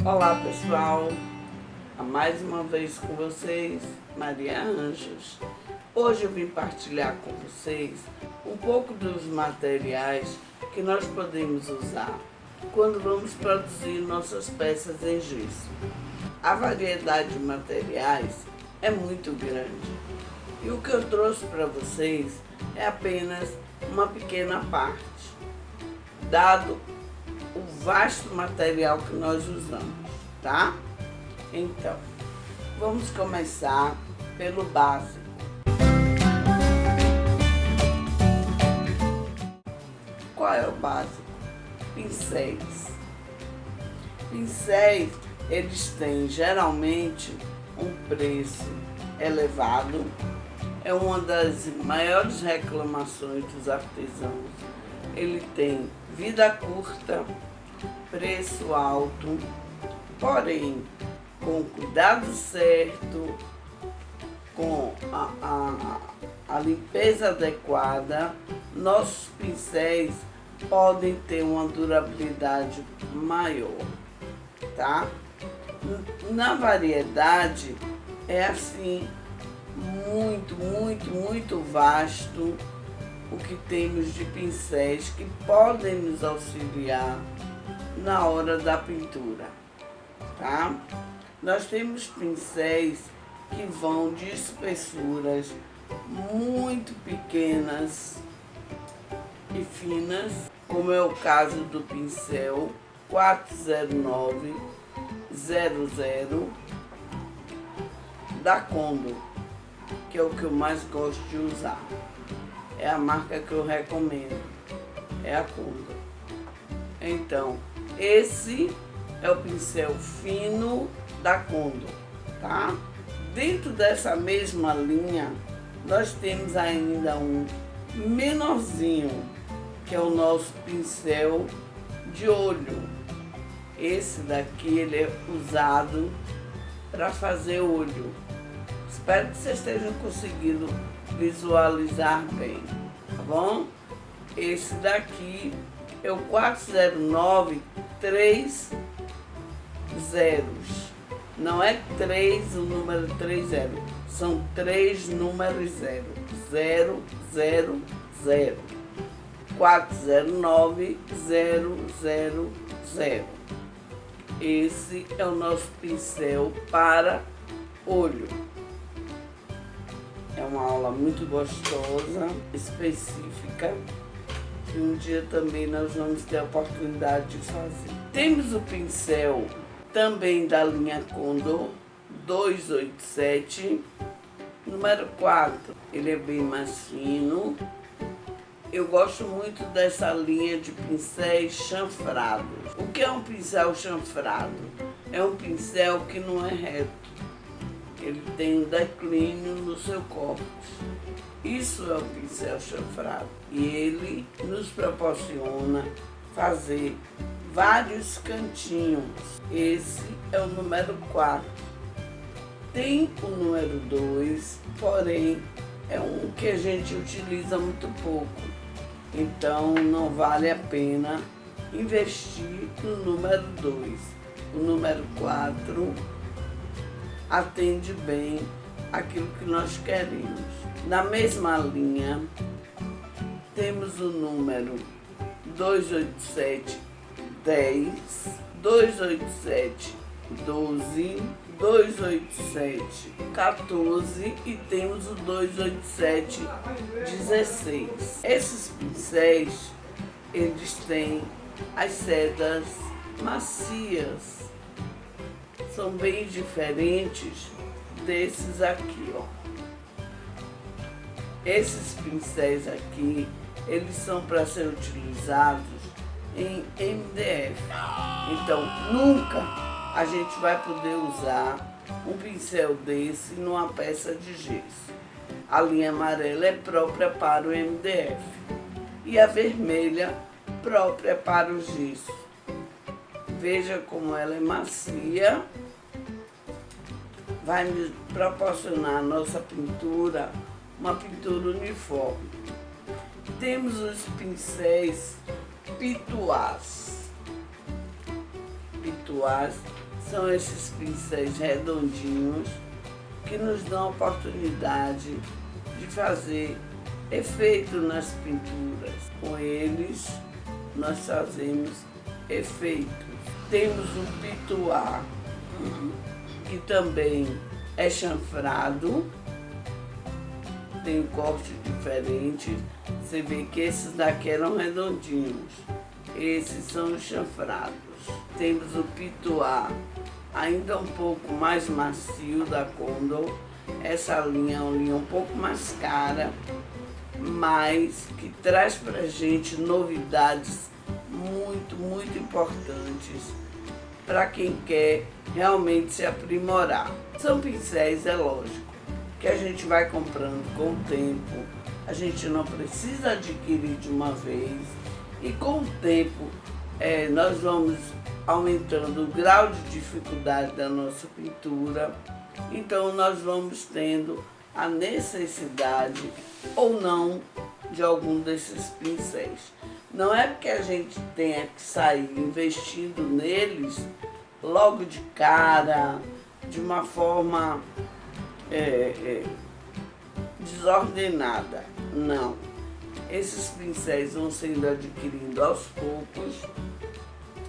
Olá pessoal, mais uma vez com vocês, Maria Anjos. Hoje eu vim partilhar com vocês um pouco dos materiais que nós podemos usar quando vamos produzir nossas peças em gesso. A variedade de materiais é muito grande e o que eu trouxe para vocês é apenas uma pequena parte, dado o vasto material que nós usamos, tá? Então, vamos começar pelo básico. Qual é o básico? Pincéis. Pincéis, eles têm geralmente um preço elevado. É uma das maiores reclamações dos artesãos. Ele tem vida curta, preço alto, porém, com o cuidado certo, com a limpeza adequada, nossos pincéis podem ter uma durabilidade maior, tá? Na variedade, é assim, muito vasto o que temos de pincéis que podem nos auxiliar na hora da pintura, tá? Nós temos pincéis que vão de espessuras muito pequenas e finas, como é o caso do pincel 40900 da Condor, que é o que eu mais gosto de usar. É a marca que eu recomendo, é a Condor. Então, esse é o pincel fino da Condor, tá? Dentro dessa mesma linha, nós temos ainda um menorzinho, que é o nosso pincel de olho. Esse daqui, ele é usado para fazer olho. Espero que vocês estejam conseguindo visualizar bem, tá bom? Esse daqui é o 409 3 zeros. Não é 3 o número 30, são 3 números 0, 000, 409 000. Esse é o nosso pincel para olho. É uma aula muito gostosa, específica, que um dia também nós vamos ter a oportunidade de fazer. Temos o pincel também da linha Condor 287, número 4. Ele é bem mais fino. Eu gosto muito dessa linha de pincéis chanfrados. O que é um pincel chanfrado? É um pincel que não é reto. Ele tem um declínio no seu corte. Isso é o pincel chanfrado. E ele nos proporciona fazer vários cantinhos. Esse é o número 4. Tem o número 2, porém é um que a gente utiliza muito pouco. Então não vale a pena investir no número 2. O número 4 atende bem aquilo que nós queremos. Na mesma linha, temos o número 287 10, 287 12, 287 14 e temos o 287 16. Esses pincéis, eles têm as sedas macias. São bem diferentes desses aqui, ó. Esses pincéis aqui, eles são para ser utilizados em MDF. Então, nunca a gente vai poder usar um pincel desse numa peça de gesso. A linha amarela é própria para o MDF e a vermelha própria para o gesso. Veja como ela é macia. Vai me proporcionar a nossa pintura uma pintura uniforme. Temos os pincéis pituás. Pituás São esses pincéis redondinhos que nos dão a oportunidade de fazer efeito nas pinturas. Com eles, nós fazemos efeitos. Temos o pituá, que também é chanfrado, tem um corte diferente. Você vê que esses daqui eram redondinhos, esses são os chanfrados. Temos o pituá, ainda um pouco mais macio, da Condor. Essa linha é uma linha um pouco mais cara, mas que traz pra gente novidades muito importantes para quem quer realmente se aprimorar. São pincéis, é lógico, que a gente vai comprando com o tempo, a gente não precisa adquirir de uma vez, e com o tempo nós vamos aumentando o grau de dificuldade da nossa pintura, então nós vamos tendo a necessidade ou não de algum desses pincéis. Não é porque a gente tenha que sair investindo neles logo de cara, de uma forma desordenada. Não. Esses pincéis vão sendo adquiridos aos poucos,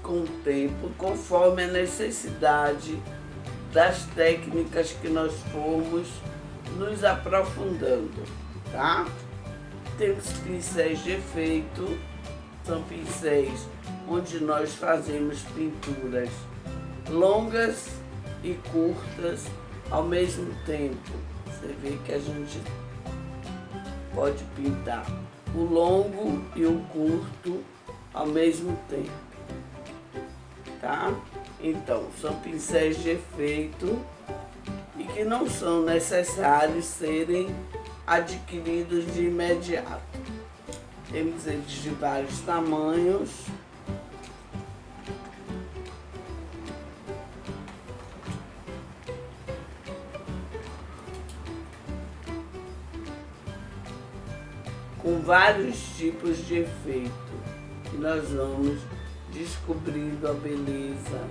com o tempo, conforme a necessidade das técnicas que nós formos nos aprofundando, tá? Temos pincéis de efeito, são pincéis onde nós fazemos pinturas longas e curtas ao mesmo tempo. Você vê que a gente pode pintar o longo e o curto ao mesmo tempo, tá? Então, são pincéis de efeito e que não são necessários serem adquiridos de imediato. Temos eles de vários tamanhos. Com vários tipos de efeito, e nós vamos descobrindo a beleza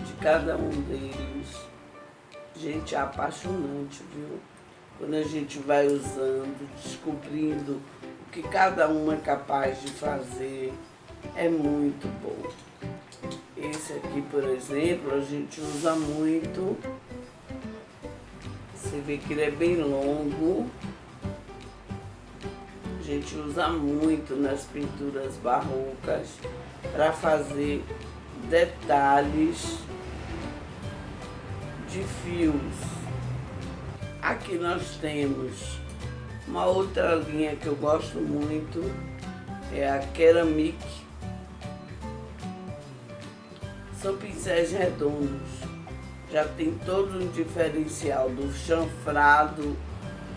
de cada um deles. Gente, é apaixonante, viu? Quando a gente vai usando, descobrindo o que cada um é capaz de fazer, é muito bom. Esse aqui, por exemplo, a gente usa muito. Você vê que ele é bem longo. A gente usa muito nas pinturas barrocas para fazer detalhes de fios. Aqui nós temos uma outra linha que eu gosto muito, é a Ceramic. São pincéis redondos, já tem todo um diferencial do chanfrado,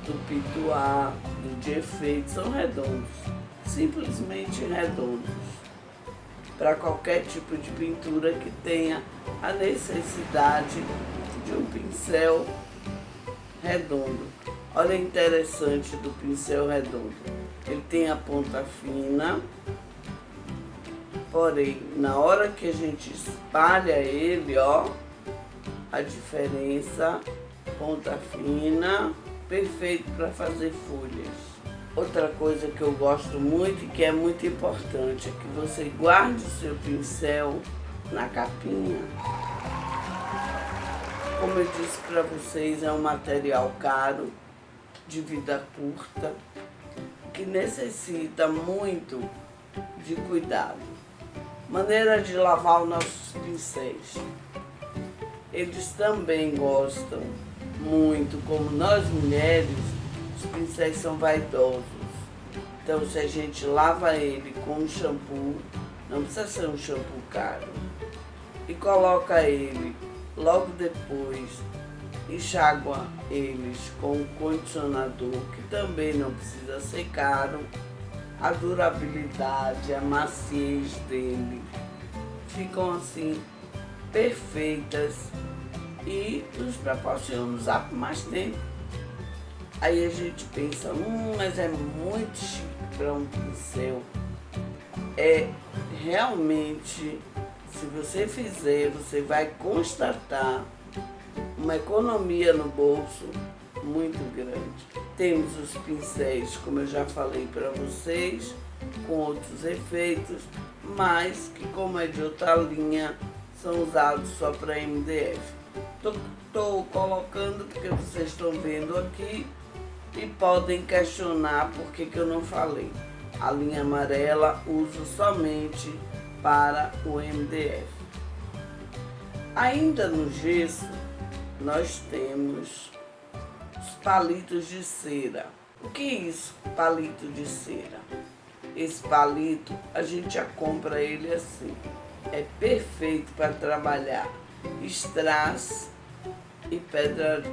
do pituá, do de efeito, são redondos, simplesmente redondos, para qualquer tipo de pintura que tenha a necessidade de um pincel redondo. Olha o interessante do pincel redondo, ele tem a ponta fina, porém na hora que a gente espalha ele, ó, a diferença, ponta fina, perfeito para fazer folhas. Outra coisa que eu gosto muito e que é muito importante é que você guarde o seu pincel na capinha. Como eu disse para vocês, é um material caro, de vida curta, que necessita muito de cuidado. Maneira de lavar os nossos pincéis. Eles também gostam muito, como nós mulheres, os pincéis são vaidosos. Então, se a gente lava ele com um shampoo, não precisa ser um shampoo caro, e coloca ele logo depois, enxágua eles com um condicionador, que também não precisa ser caro, a durabilidade, a maciez dele ficam assim perfeitas e nos proporcionam usar por mais tempo. Aí a gente pensa, mas é muito chique para um pincel. É realmente Se você fizer, você vai constatar uma economia no bolso muito grande. Temos os pincéis, como eu já falei para vocês, com outros efeitos, mas que, como é de outra linha, são usados só para MDF. Estou colocando porque vocês estão vendo aqui e podem questionar por que eu não falei. A linha amarela uso somente para o MDF. Ainda no gesso, nós temos os palitos de cera. O que é isso, palito de cera? Esse palito, a gente já compra ele assim. É perfeito para trabalhar strass e pedrarias.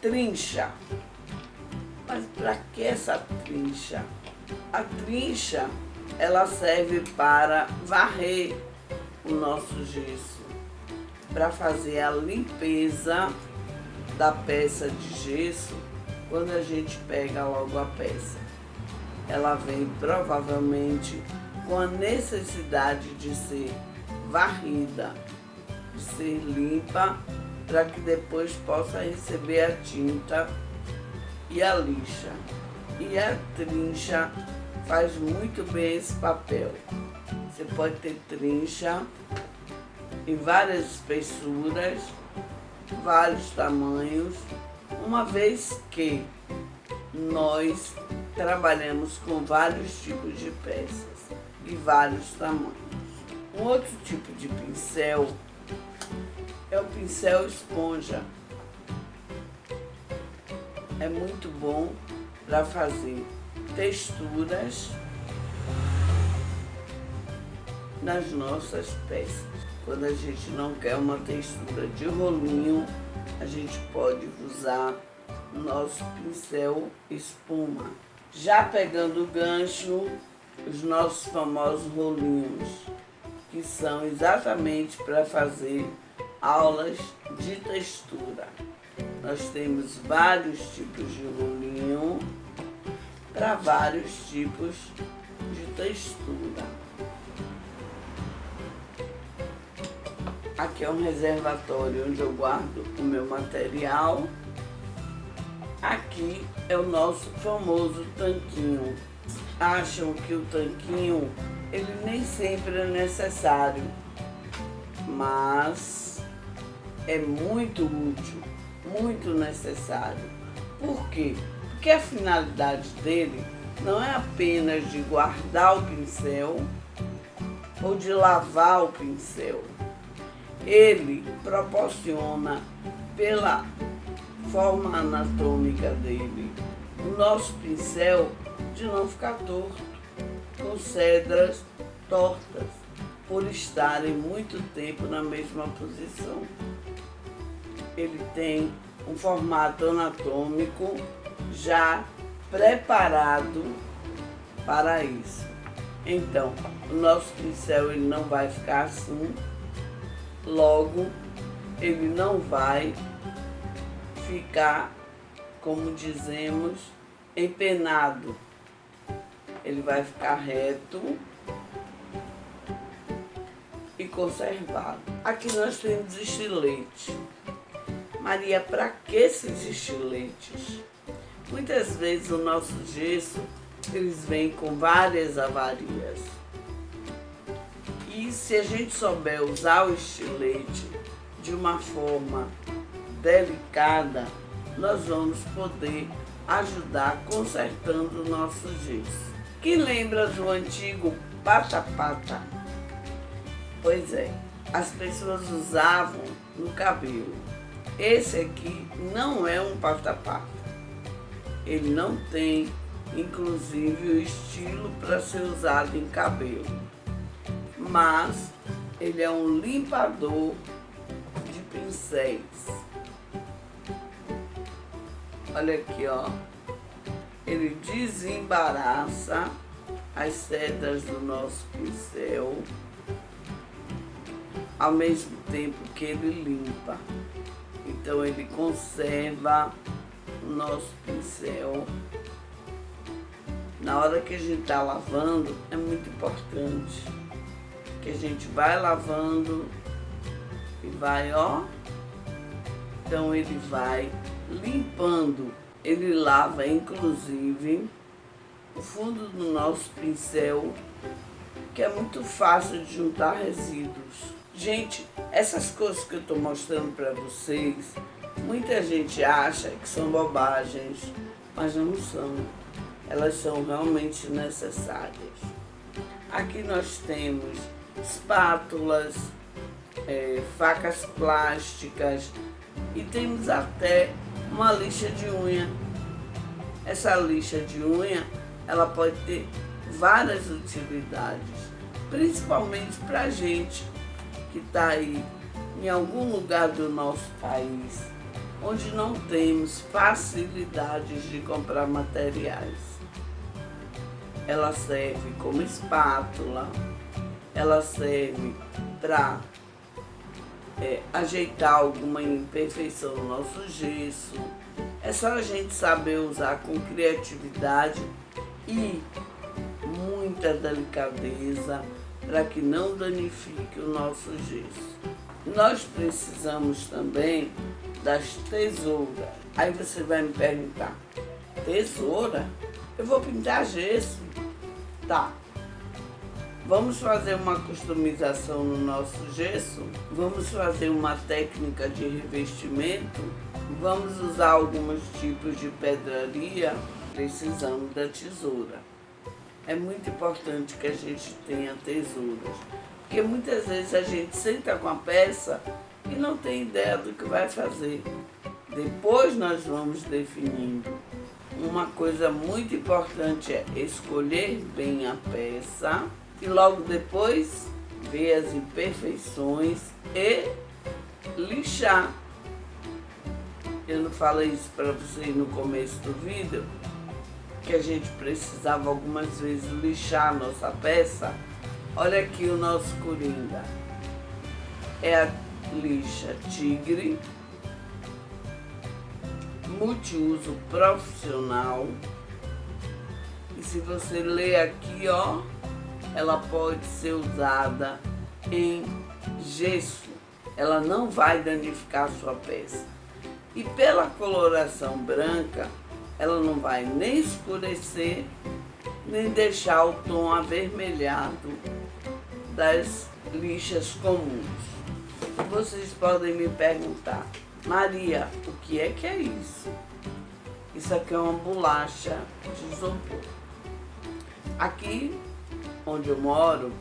Trincha. Mas para que essa trincha? A trincha, ela serve para varrer o nosso gesso, para fazer a limpeza da peça de gesso quando a gente pega logo a peça. Ela vem provavelmente com a necessidade de ser varrida, de ser limpa, para que depois possa receber a tinta e a lixa. E a trincha faz muito bem esse papel. Você pode ter trincha em várias espessuras, vários tamanhos, uma vez que nós trabalhamos com vários tipos de peças de vários tamanhos. Um outro tipo de pincel é o pincel esponja. É muito bom para fazer texturas nas nossas peças. Quando a gente não quer uma textura de rolinho, a gente pode usar o nosso pincel espuma. Já pegando o gancho, os nossos famosos rolinhos, que são exatamente para fazer aulas de textura. Nós temos vários tipos de rolinho para vários tipos de textura. Aqui é um reservatório onde eu guardo o meu material. Aqui é o nosso famoso tanquinho. Acham que o tanquinho, ele nem sempre é necessário, mas é muito útil, muito necessário. Por quê? Porque a finalidade dele não é apenas de guardar o pincel ou de lavar o pincel. Ele proporciona, pela forma anatômica dele, o nosso pincel de não ficar torto, com cedras tortas, por estarem muito tempo na mesma posição. Ele tem um formato anatômico já preparado para isso. Então, o nosso pincel ele não vai ficar assim, logo ele não vai ficar, como dizemos, empenado. Ele vai ficar reto e conservado. Aqui nós temos estilete. Maria, para que esses estiletes? Muitas vezes o nosso gesso, eles vêm com várias avarias. E se a gente souber usar o estilete de uma forma delicada, nós vamos poder ajudar consertando o nosso gesso. Que lembra do antigo pata-pata? Pois é, as pessoas usavam no cabelo. Esse aqui não é um pata-pata. Ele não tem, inclusive, o estilo para ser usado em cabelo. Mas ele é um limpador de pincéis. Olha aqui, ó. Ele desembaraça as cerdas do nosso pincel, ao mesmo tempo que ele limpa. Então ele conserva o nosso pincel. Na hora que a gente está lavando, é muito importante que a gente vai lavando e vai, ó. Então ele vai limpando. Ele lava inclusive o fundo do nosso pincel, que é muito fácil de juntar resíduos. Gente, essas coisas que eu estou mostrando para vocês, muita gente acha que são bobagens, mas não são. Elas são realmente necessárias. Aqui nós temos espátulas, facas plásticas e temos até uma lixa de unha. Essa lixa de unha, ela pode ter várias utilidades, principalmente para a gente que está aí em algum lugar do nosso país, onde não temos facilidades de comprar materiais. Ela serve como espátula, ela serve para ajeitar alguma imperfeição no nosso gesso. É só a gente saber usar com criatividade e muita delicadeza para que não danifique o nosso gesso. Nós precisamos também das tesouras. Aí você vai me perguntar, tesoura? Eu vou pintar gesso. Tá. Vamos fazer uma customização no nosso gesso? Vamos fazer uma técnica de revestimento? Vamos usar alguns tipos de pedraria? Precisamos da tesoura. É muito importante que a gente tenha tesouras, porque muitas vezes a gente senta com a peça e não tem ideia do que vai fazer. Depois nós vamos definindo. Uma coisa muito importante é escolher bem a peça e logo depois ver as imperfeições e lixar. Eu não falei isso para vocês no começo do vídeo, que a gente precisava algumas vezes lixar a nossa peça. Olha aqui o nosso coringa. É a lixa Tigre, multiuso profissional. E se você ler aqui, ó, ela pode ser usada em gesso. Ela não vai danificar a sua peça. E pela coloração branca, ela não vai nem escurecer, nem deixar o tom avermelhado das lixas comuns. E vocês podem me perguntar, Maria, o que é isso? Isso aqui é uma bolacha de isopor. Aqui onde eu moro,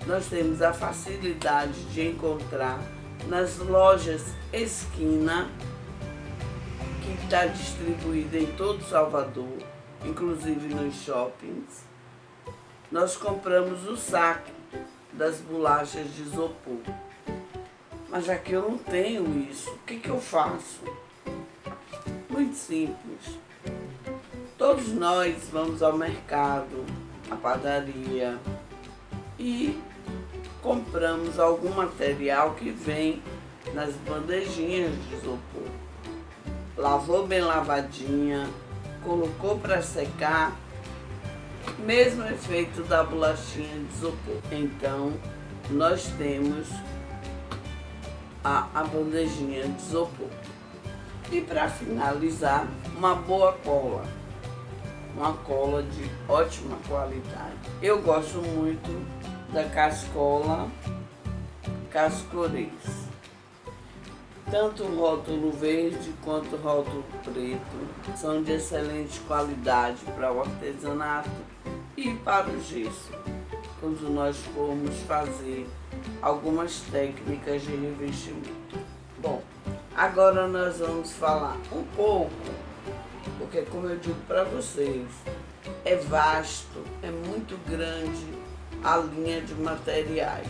nós temos a facilidade de encontrar nas lojas esquina, que está distribuída em todo Salvador, inclusive nos shoppings. Nós compramos o saco das bolachas de isopor. Mas aqui eu não tenho isso. O que eu faço? Muito simples. Todos nós vamos ao mercado, à padaria e compramos algum material que vem nas bandejinhas de isopor. Lavou bem lavadinha, colocou para secar, mesmo efeito da bolachinha de isopor. Então, nós temos a bandejinha de isopor. E para finalizar, uma boa cola. Uma cola de ótima qualidade. Eu gosto muito da Cascola Cascorês. Tanto o rótulo verde quanto o rótulo preto são de excelente qualidade para o artesanato e para o gesso, quando nós formos fazer algumas técnicas de revestimento. Bom, agora nós vamos falar um pouco, porque como eu digo para vocês, é vasto, é muito grande a linha de materiais.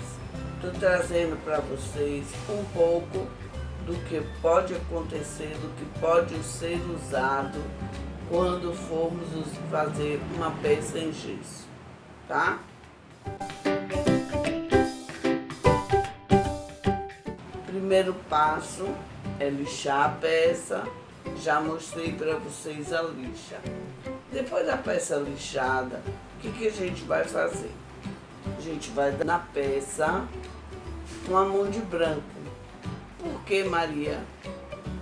Estou trazendo para vocês um pouco do que pode acontecer, do que pode ser usado quando formos fazer uma peça em gesso, tá? Primeiro passo é lixar a peça. Já mostrei para vocês a lixa. Depois da peça lixada, o que a gente vai fazer? A gente vai dar na peça uma mão de branco. Por que, Maria?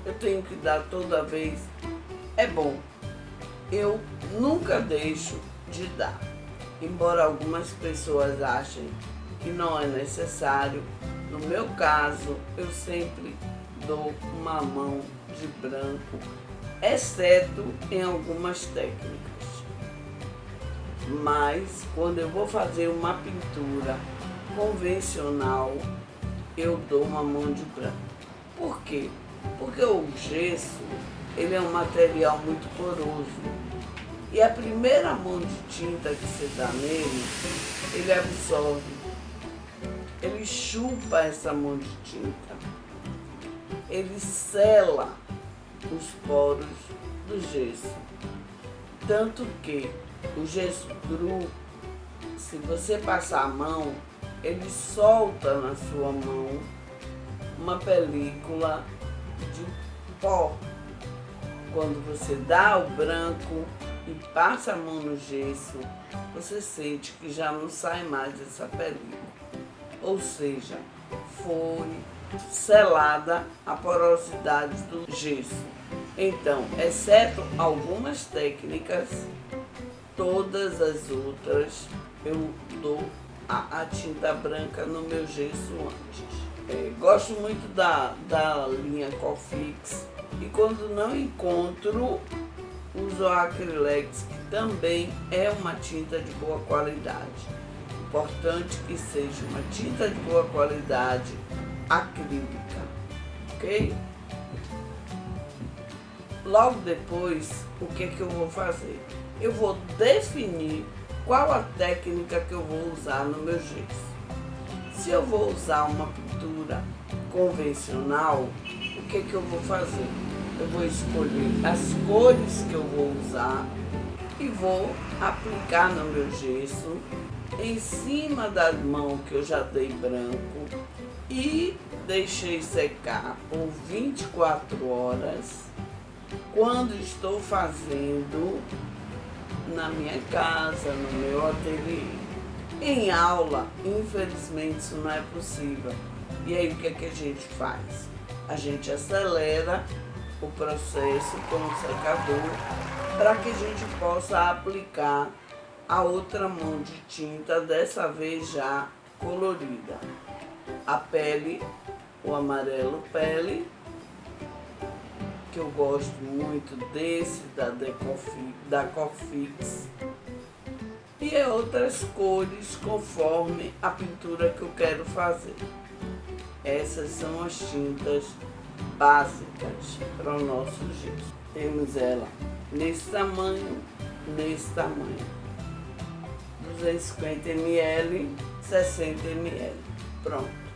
Eu tenho que dar toda vez? É bom. Eu nunca deixo de dar. Embora algumas pessoas achem que não é necessário, no meu caso, eu sempre dou uma mão de branco, exceto em algumas técnicas. Mas quando eu vou fazer uma pintura convencional, eu dou uma mão de branco. Por quê? Porque o gesso, ele é um material muito poroso. E a primeira mão de tinta que você dá nele, ele absorve. Ele chupa essa mão de tinta. Ele sela os poros do gesso. Tanto que o gesso cru, se você passar a mão, ele solta na sua mão uma película de pó. Quando você dá o branco e passa a mão no gesso, você sente que já não sai mais essa película. Ou seja, foi selada a porosidade do gesso. Então, exceto algumas técnicas, todas as outras eu dou a tinta branca no meu gesso antes. Gosto muito da linha Cofix, e quando não encontro, uso a Acrylex, que também é uma tinta de boa qualidade. Importante que seja uma tinta de boa qualidade acrílica, ok? Logo depois, o que eu vou fazer? Eu vou definir qual a técnica que eu vou usar no meu gesso. Se eu vou usar uma pintura convencional, o que eu vou fazer? Eu vou escolher as cores que eu vou usar e vou aplicar no meu gesso em cima da mão que eu já dei branco e deixei secar por 24 horas quando estou fazendo na minha casa, no meu ateliê. Em aula, infelizmente, isso não é possível. E aí, o que a gente faz? A gente acelera o processo com o secador para que a gente possa aplicar a outra mão de tinta, dessa vez já colorida. A pele, o amarelo pele, que eu gosto muito desse, da Cofix, e outras cores conforme a pintura que eu quero fazer. Essas são as tintas básicas para o nosso gesso. Temos ela nesse tamanho, 250 ml, 60 ml. Pronto.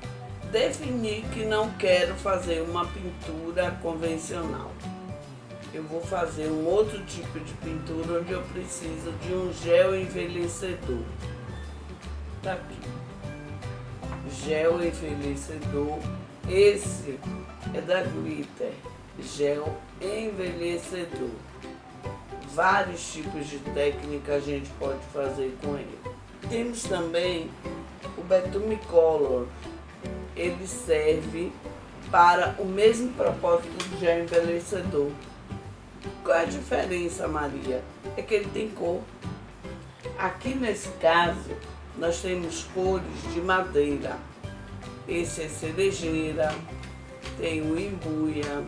Defini que não quero fazer uma pintura convencional. Eu vou fazer um outro tipo de pintura onde eu preciso de um gel envelhecedor. Tá aqui. Gel envelhecedor. Esse é da Glitter. Gel envelhecedor. Vários tipos de técnica a gente pode fazer com ele. Temos também o Betume Color. Ele serve para o mesmo propósito do gel envelhecedor. Qual é a diferença, Maria? É que ele tem cor. Aqui nesse caso, nós temos cores de madeira. Esse é cerejeira, tem o embuia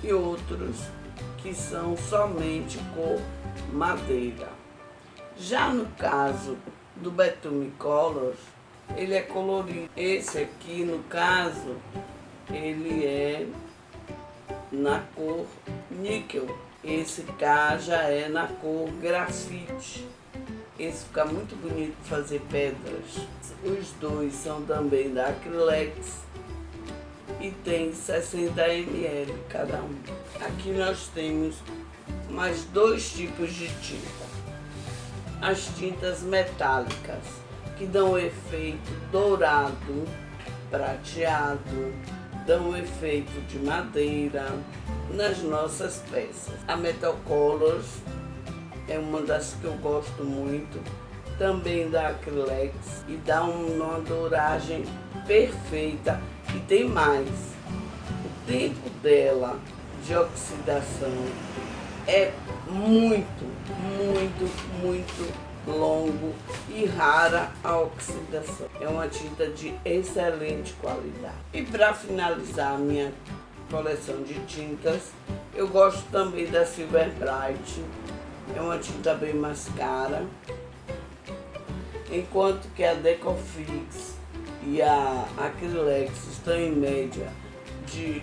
e outros que são somente cor madeira. Já no caso do Betume Color, ele é colorido. Esse aqui, no caso, ele é na cor níquel. Esse cá já é na cor grafite. Esse fica muito bonito para fazer pedras. Os dois são também da Acrylex e tem 60 ml cada um. Aqui nós temos mais dois tipos de tinta. As tintas metálicas, que dão o efeito dourado, prateado, dão o efeito de madeira nas nossas peças. A Metal Colors é uma das que eu gosto muito, também da Acrylex e dá uma douragem perfeita. E tem mais, o tempo dela de oxidação é muito longo e rara a oxidação. É uma tinta de excelente qualidade. E para finalizar a minha coleção de tintas, eu gosto também da Silver Bright. É uma tinta bem mais cara, enquanto que a Decofix e a Acrylex estão em média de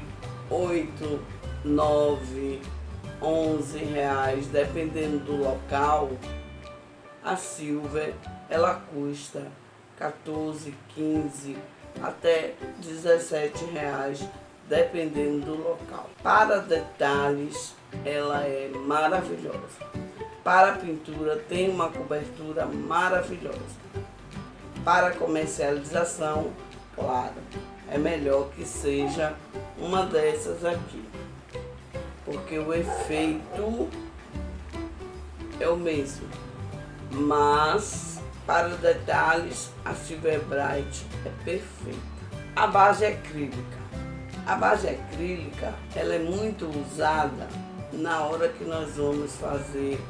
8, 9, 11 reais, dependendo do local. A Silver, ela custa 14, 15 até 17 reais, dependendo do local. Para detalhes, ela é maravilhosa. Para pintura, tem uma cobertura maravilhosa. Para comercialização, claro, é melhor que seja uma dessas aqui, porque o efeito é o mesmo. Mas, para detalhes, a Silver Bright é perfeita. A base acrílica. A base acrílica, ela é muito usada na hora que nós vamos fazer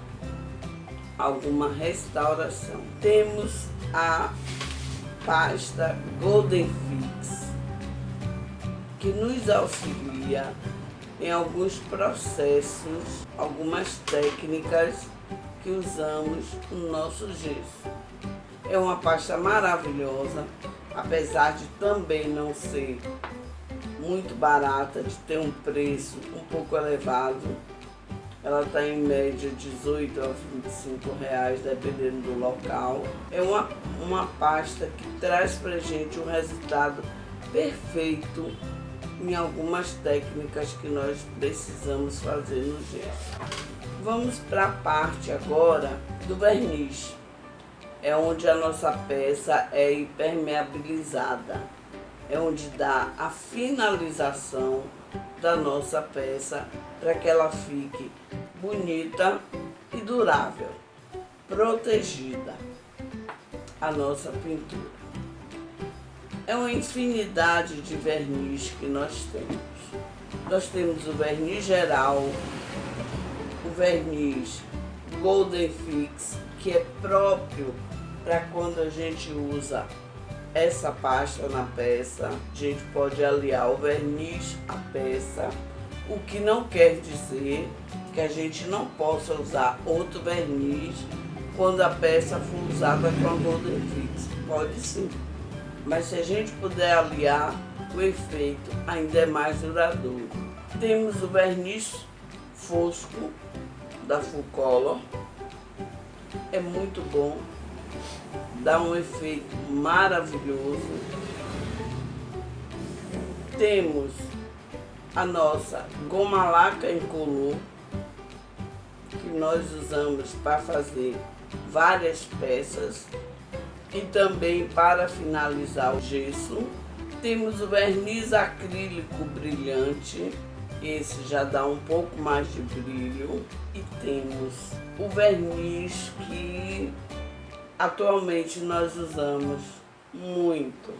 alguma restauração. Temos a pasta Golden Fix, que nos auxilia em alguns processos, algumas técnicas que usamos no nosso gesso. É uma pasta maravilhosa, apesar de também não ser muito barata, de ter um preço um pouco elevado. Ela está em média 18 a 25 reais, dependendo do local. É uma pasta que traz pra gente um resultado perfeito em algumas técnicas que nós precisamos fazer no gesso. Vamos para a parte agora do verniz. É onde a nossa peça é impermeabilizada. É onde dá a finalização da nossa peça para que ela fique bonita e durável, protegida a nossa pintura. É uma infinidade de verniz que nós temos. Nós temos o verniz geral, o verniz Golden Fix, que é próprio para quando a gente usa essa pasta na peça. A gente pode aliar o verniz à peça, o que não quer dizer que a gente não possa usar outro verniz quando a peça for usada com a Golden Fix. Pode sim, mas se a gente puder aliar, o efeito ainda é mais duradouro. Temos o verniz fosco da Full Color, é muito bom, dá um efeito maravilhoso. Temos a nossa goma laca incolor, que nós usamos para fazer várias peças e também para finalizar o gesso. Temos o verniz acrílico brilhante, esse já dá um pouco mais de brilho. E temos o verniz que atualmente nós usamos muito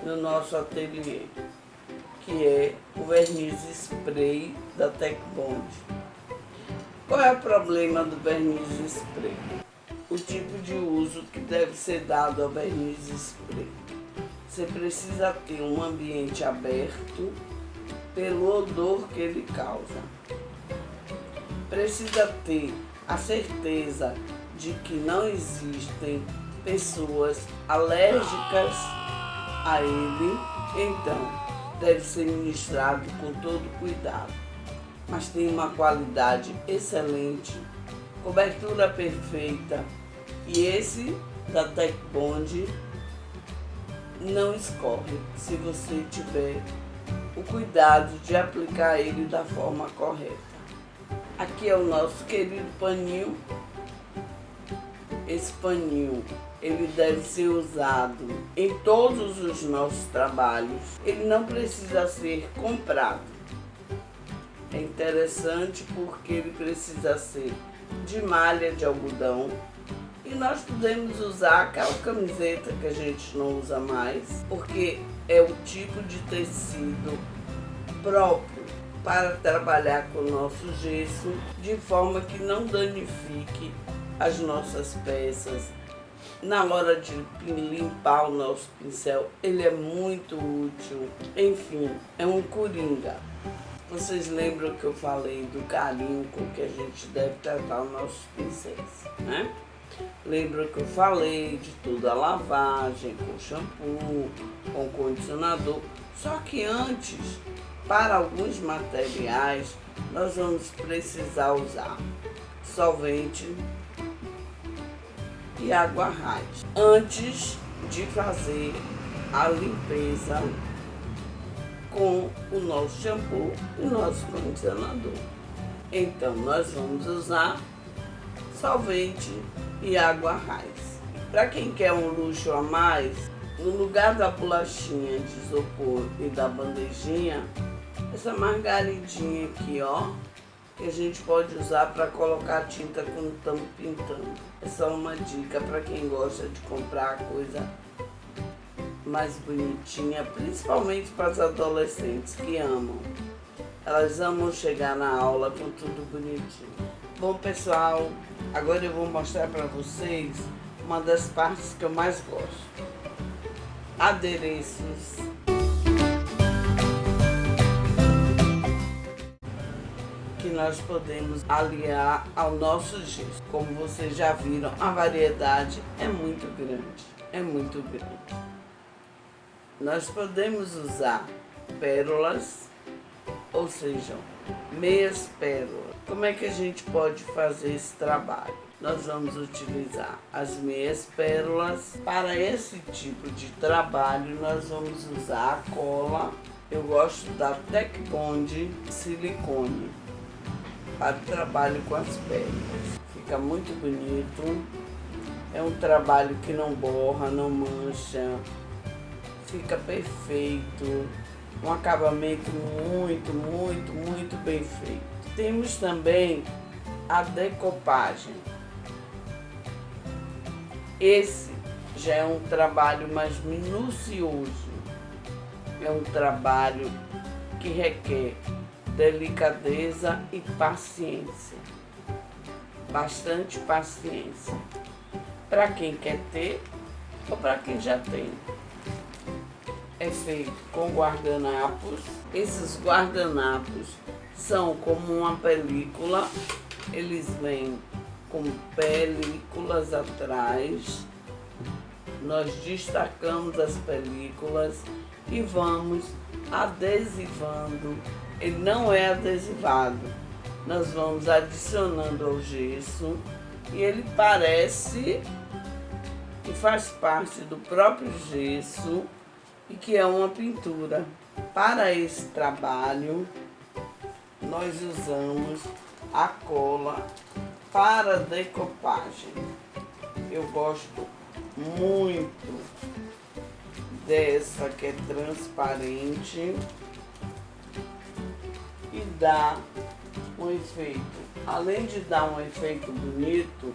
no nosso ateliê, que é o verniz spray da Tec Bond. Qual é o problema do verniz spray? O tipo de uso que deve ser dado ao verniz spray. Você precisa ter um ambiente aberto pelo odor que ele causa. Precisa ter a certeza de que não existem pessoas alérgicas a ele, então deve ser ministrado com todo cuidado. Mas tem uma qualidade excelente, cobertura perfeita, e esse da Tec Bond não escorre se você tiver o cuidado de aplicar ele da forma correta. Aqui é o nosso querido paninho. Esse paninho, ele deve ser usado em todos os nossos trabalhos. Ele não precisa ser comprado. É interessante porque ele precisa ser de malha de algodão E nós podemos usar aquela camiseta que a gente não usa mais, porque é o tipo de tecido próprio para trabalhar com o nosso gesso, de forma que não danifique as nossas peças. Na hora de limpar o nosso pincel, ele é muito útil. Enfim, é um coringa. Vocês lembram que eu falei do carinho com que a gente deve tratar os nossos pincéis, né? Lembram que eu falei de toda a lavagem, com shampoo, com condicionador. Só que antes, para alguns materiais, nós vamos precisar usar solvente e água raiz antes de fazer a limpeza com o nosso shampoo e nosso condicionador. Então, nós vamos usar solvente e água raiz. Para quem quer um luxo a mais, no lugar da bolachinha de isopor e da bandejinha, essa margaridinha aqui, ó, que a gente pode usar para colocar tinta quando estamos pintando. É só uma dica para quem gosta de comprar coisa mais bonitinha, principalmente para as adolescentes que amam. Elas amam chegar na aula com tudo bonitinho. Bom, pessoal, agora eu vou mostrar para vocês uma das partes que eu mais gosto. Adereços. Que nós podemos aliar ao nosso gesso. Como vocês já viram, a variedade é muito grande. É muito grande. Nós podemos usar pérolas, ou seja, meias pérolas. Como é que a gente pode fazer esse trabalho? Nós vamos utilizar as meias pérolas. Para esse tipo de trabalho, nós vamos usar a cola. Eu gosto da Tec Bond silicone para o trabalho com as pérolas. Fica muito bonito. É um trabalho que não borra, não mancha. Fica perfeito. Um acabamento muito, muito, muito bem feito. Temos também a decopagem. Esse já é um trabalho mais minucioso. É um trabalho que requer delicadeza e paciência. Bastante paciência. Para quem quer ter ou para quem já tem. É feito com guardanapos. Esses guardanapos são como uma película. Eles vêm com películas atrás. Nós destacamos as películas e vamos adesivando. Ele não é adesivado. Nós vamos adicionando ao gesso e ele parece que faz parte do próprio gesso e que é uma pintura. Para esse trabalho, nós usamos a cola para decopagem. Eu gosto muito dessa que é transparente e dá um efeito. Além de dar um efeito bonito,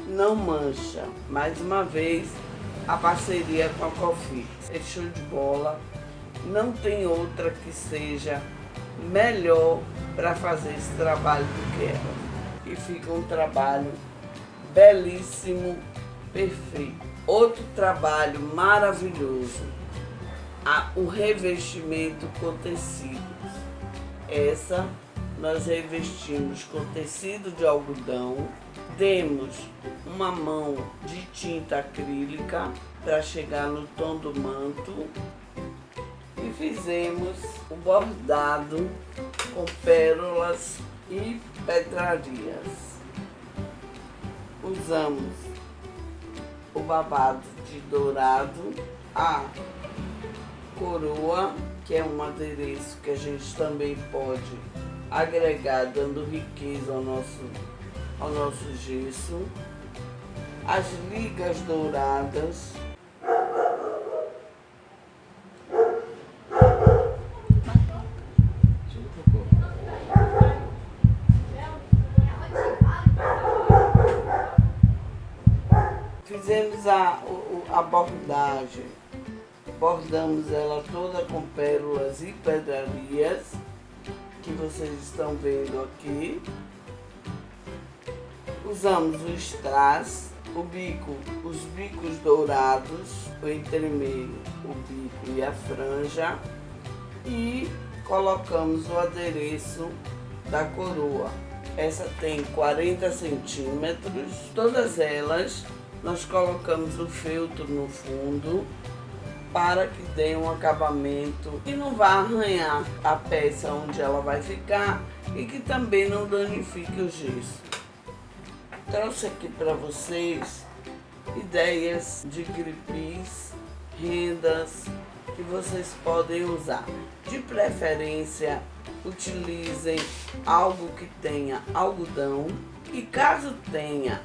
não mancha. Mais uma vez, a parceria com a Cofix é show de bola. Não tem outra que seja melhor para fazer esse trabalho do que ela. E fica um trabalho belíssimo, perfeito. Outro trabalho maravilhoso, o revestimento com tecidos. Essa nós revestimos com tecido de algodão. Demos uma mão de tinta acrílica para chegar no tom do manto e fizemos o bordado com pérolas e pedrarias. Usamos o babado de dourado, a coroa, que é um adereço que a gente também pode agregar, dando riqueza ao nosso gesso, as ligas douradas, fiz a bordagem. Bordamos ela toda com pérolas e pedrarias, que vocês estão vendo aqui. Usamos o strass, os bicos dourados, o entremeio, o bico e a franja, e colocamos o adereço da coroa. Essa tem 40 centímetros, todas elas nós colocamos o feltro no fundo para que dê um acabamento e não vá arranhar a peça onde ela vai ficar e que também não danifique o gesso. Trouxe aqui para vocês ideias de gripis, rendas que vocês podem usar. De preferência, utilizem algo que tenha algodão e caso tenha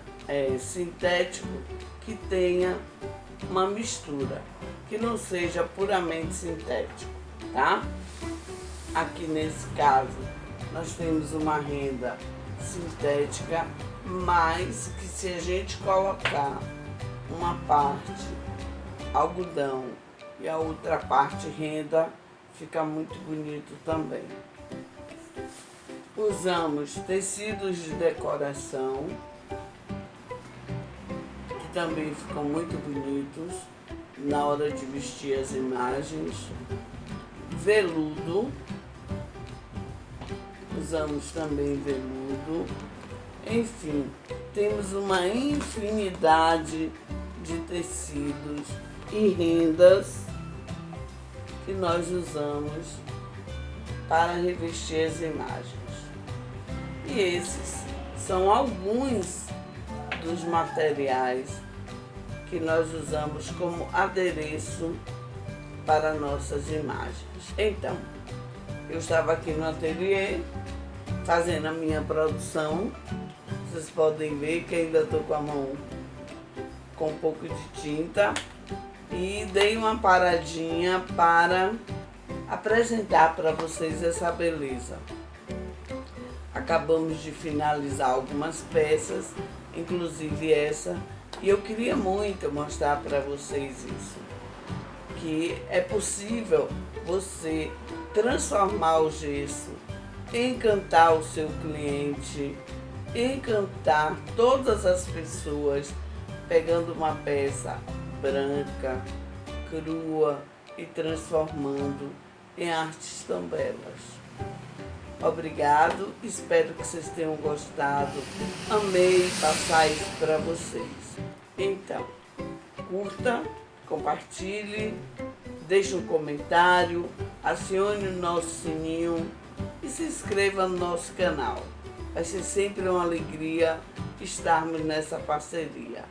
sintético, que tenha uma mistura, que não seja puramente sintético, tá? Aqui nesse caso, nós temos uma renda sintética, mas que se a gente colocar uma parte algodão e a outra parte renda, fica muito bonito também. Usamos tecidos de decoração, que também ficam muito bonitos na hora de vestir as imagens. Veludo, usamos também veludo. Enfim, temos uma infinidade de tecidos e rendas que nós usamos para revestir as imagens. E esses são alguns dos materiais que nós usamos como adereço para nossas imagens. Então, eu estava aqui no ateliê fazendo a minha produção. Vocês podem ver que ainda estou com a mão com um pouco de tinta e dei uma paradinha para apresentar para vocês essa beleza. Acabamos de finalizar algumas peças, inclusive essa, e eu queria muito mostrar para vocês isso, que é possível você transformar o gesso, encantar o seu cliente, encantar todas as pessoas, pegando uma peça branca, crua e transformando em artes tão belas. Obrigado, espero que vocês tenham gostado. Amei passar isso para vocês. Então, curta, compartilhe, deixe um comentário, acione o nosso sininho e se inscreva no nosso canal. Vai ser sempre uma alegria estarmos nessa parceria.